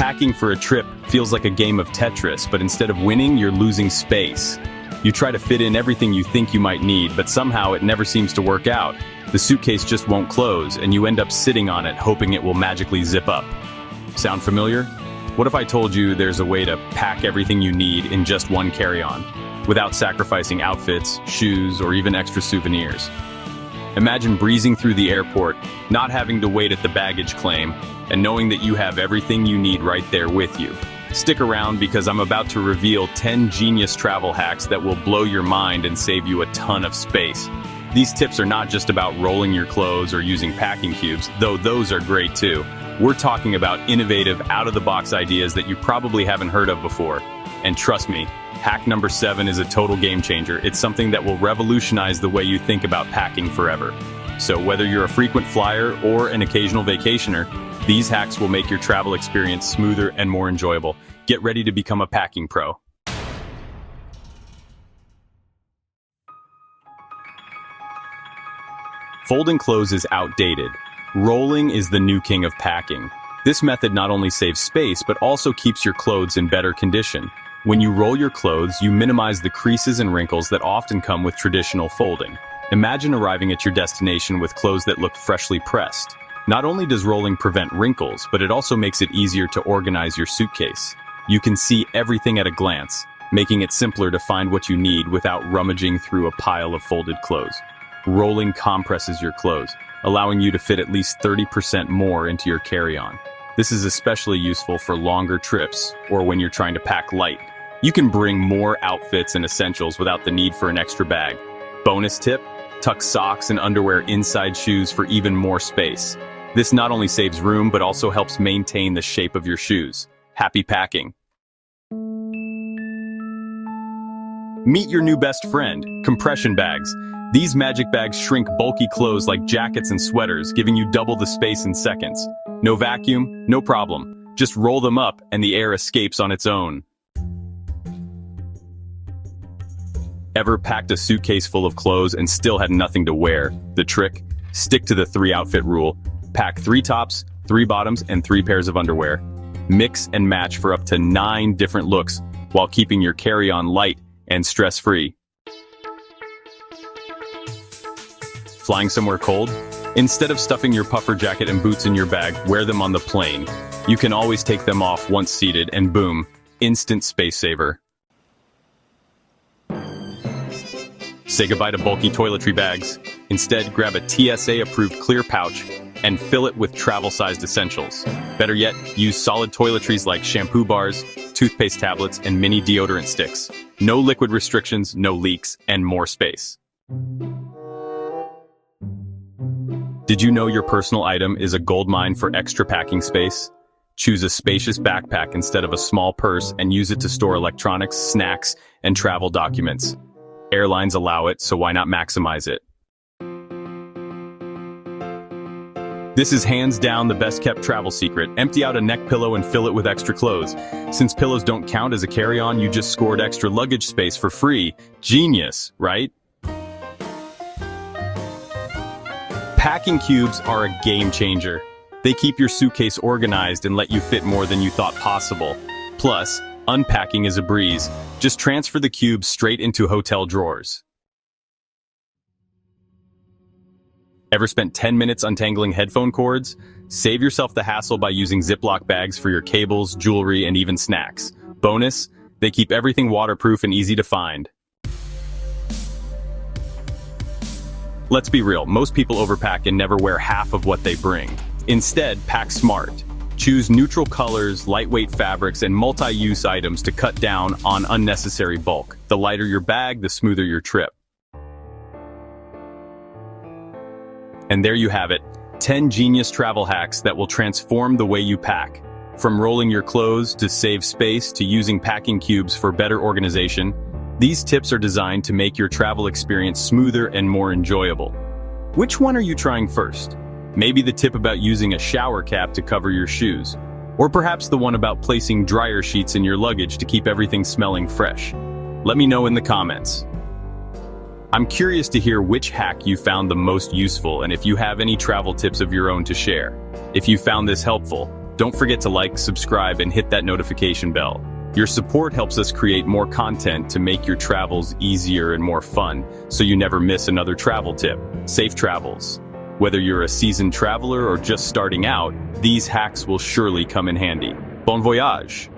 Packing for a trip feels like a game of Tetris, but instead of winning, you're losing space. You try to fit in everything you think you might need, but somehow it never seems to work out. The suitcase just won't close, and you end up sitting on it hoping it will magically zip up. Sound familiar? What if I told you there's a way to pack everything you need in just one carry-on, without sacrificing outfits, shoes, or even extra souvenirs? Imagine breezing through the airport, not having to wait at the baggage claim, and knowing that you have everything you need right there with you. Stick around because I'm about to reveal 10 genius travel hacks that will blow your mind and save you a ton of space. These tips are not just about rolling your clothes or using packing cubes, though those are great too. We're talking about innovative, out-of-the-box ideas that you probably haven't heard of before. And trust me, hack number 7 is a total game changer. It's something that will revolutionize the way you think about packing forever. So whether you're a frequent flyer or an occasional vacationer, these hacks will make your travel experience smoother and more enjoyable. Get ready to become a packing pro. Folding clothes is outdated. Rolling is the new king of packing. This method not only saves space, but also keeps your clothes in better condition. When you roll your clothes, you minimize the creases and wrinkles that often come with traditional folding. Imagine arriving at your destination with clothes that look freshly pressed. Not only does rolling prevent wrinkles, but it also makes it easier to organize your suitcase. You can see everything at a glance, making it simpler to find what you need without rummaging through a pile of folded clothes. Rolling compresses your clothes, allowing you to fit at least 30% more into your carry-on. This is especially useful for longer trips or when you're trying to pack light. You can bring more outfits and essentials without the need for an extra bag. Bonus tip, tuck socks and underwear inside shoes for even more space. This not only saves room, but also helps maintain the shape of your shoes. Happy packing. Meet your new best friend, compression bags. These magic bags shrink bulky clothes like jackets and sweaters, giving you double the space in seconds. No vacuum, no problem. Just roll them up and the air escapes on its own. Ever packed a suitcase full of clothes and still had nothing to wear? The trick? Stick to the 3-outfit rule. Pack 3 tops, 3 bottoms, and 3 pairs of underwear. Mix and match for up to 9 different looks while keeping your carry-on light and stress-free. Flying somewhere cold? Instead of stuffing your puffer jacket and boots in your bag, wear them on the plane. You can always take them off once seated and boom, instant space saver. Say goodbye to bulky toiletry bags. Instead, grab a TSA-approved clear pouch and fill it with travel-sized essentials. Better yet, use solid toiletries like shampoo bars, toothpaste tablets, and mini deodorant sticks. No liquid restrictions, no leaks, and more space. Did you know your personal item is a goldmine for extra packing space? Choose a spacious backpack instead of a small purse and use it to store electronics, snacks, and travel documents. Airlines allow it, so why not maximize it? This is hands down the best-kept travel secret. Empty out a neck pillow and fill it with extra clothes. Since pillows don't count as a carry-on, you just scored extra luggage space for free. Genius, right? Packing cubes are a game changer. They keep your suitcase organized and let you fit more than you thought possible. Plus, unpacking is a breeze. Just transfer the cubes straight into hotel drawers. Ever spent 10 minutes untangling headphone cords? Save yourself the hassle by using Ziploc bags for your cables, jewelry, and even snacks. Bonus, they keep everything waterproof and easy to find. Let's be real, most people overpack and never wear half of what they bring. Instead, pack smart. Choose neutral colors, lightweight fabrics, and multi-use items to cut down on unnecessary bulk. The lighter your bag, the smoother your trip. And there you have it, 10 genius travel hacks that will transform the way you pack. From rolling your clothes to save space to using packing cubes for better organization, these tips are designed to make your travel experience smoother and more enjoyable. Which one are you trying first? Maybe the tip about using a shower cap to cover your shoes, or perhaps the one about placing dryer sheets in your luggage to keep everything smelling fresh. Let me know in the comments. I'm curious to hear which hack you found the most useful and if you have any travel tips of your own to share. If you found this helpful, Don't forget to like, subscribe, and hit that notification bell. Your support helps us create more content to make your travels easier and more fun, so you never miss another travel tip. Safe travels. Whether you're a seasoned traveler or just starting out, these hacks will surely come in handy. Bon voyage!